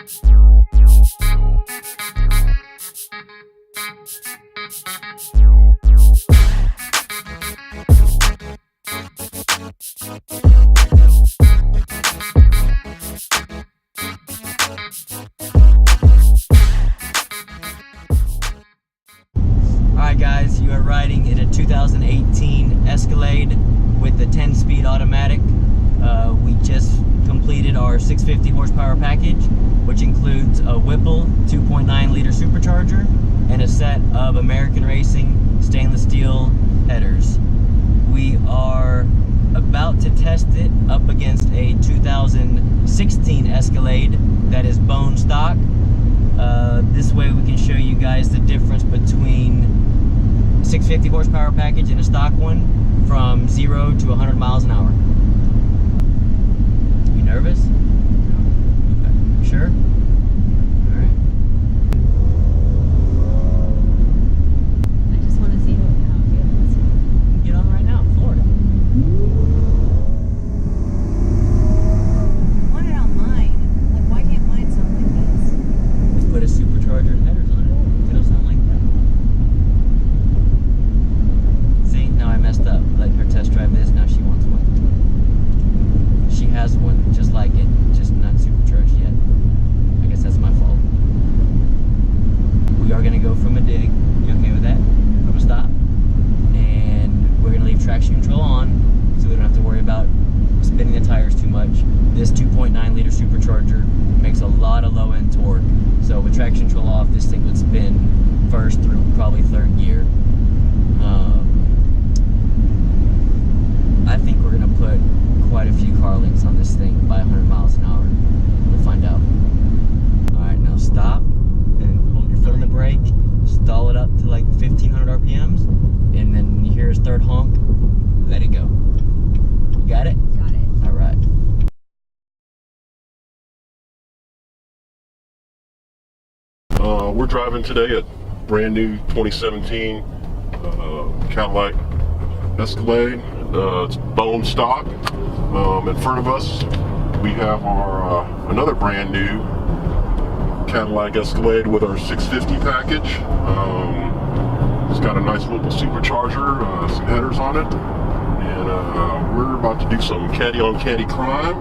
Alright guys, you are riding in a 2018 Escalade with the 10-speed automatic. We just completed our 650 horsepower package, which includes a Whipple 2.9 liter supercharger and a set of American Racing stainless steel headers. We are about to test it up against a 2016 Escalade that is bone stock. This way we can show you guys the difference between 650 horsepower package and a stock one from 0 to 100 miles an hour. You nervous? No. Okay. You sure? Alright. I just want to see how it feels. Get on right now, Florida. I want it on mine. Like, why can't mine sound like this? Just put a supercharger and headers on it. It'll sound like that. See, now I messed up. Letting her test drive this, now she wants one. She has one just like it, just not supercharged yet. I guess that's my fault. We are going to go from a dig. You okay with that? From a stop. And we're going to leave traction control on so we don't have to worry about spinning the tires too much. This 2.9 liter supercharger makes a lot of low end torque. So with traction control off, this thing would spin first through probably third gear. I think we're going to put quite a few car lengths on this thing by 100 miles an hour. We'll find out. Alright, now stop and hold your foot on the brake. Stall it up to like 1500 RPMs. And then when you hear his third honk, let it go. You got it? Got it. Alright. We're driving today at brand new 2017 Cadillac Escalade. It's bone stock. In front of us we have our another brand new Cadillac Escalade with our 650 package. It's got a nice Whipple supercharger, some headers on it, and we're about to do some caddy on caddy climb.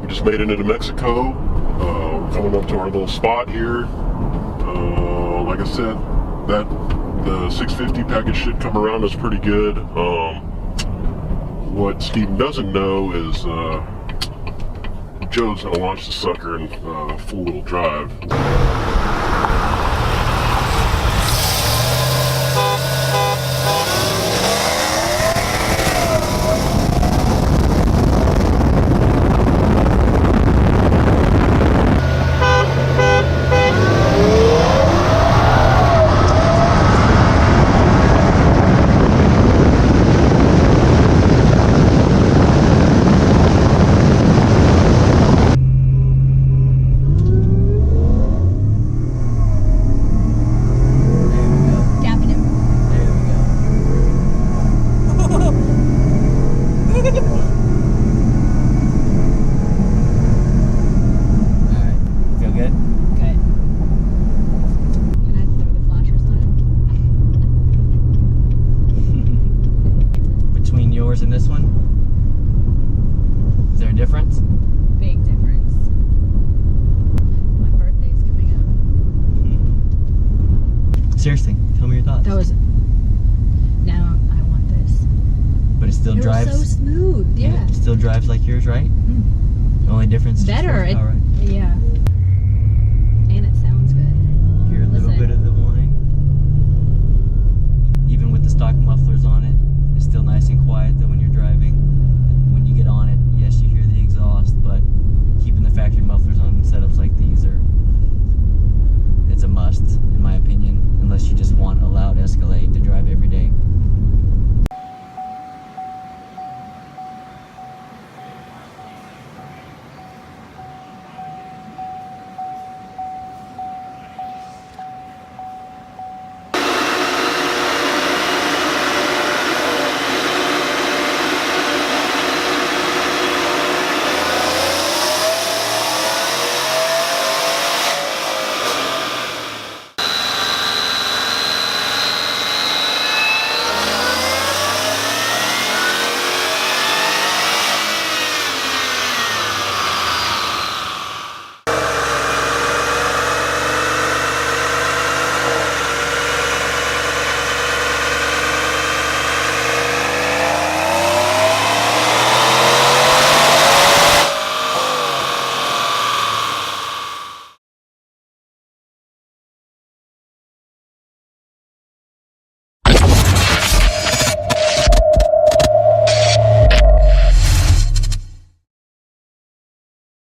We just made it into Mexico. We're coming up to our little spot here. Like I said, the 650 package should come around us pretty good. What Steven doesn't know is Joe's gonna launch the sucker in four-wheel drive. And this one? Is there a difference? Big difference. My birthday's coming up. Seriously, tell me your thoughts. That was. Now I want this. But it still drives. It was so smooth. Yeah. It still drives like yours, right? The only difference is better. Just horsepower, right? Yeah. And it sounds good. Hear a little bit of the whine. Even with the stock mufflers on it, it's still nice and quiet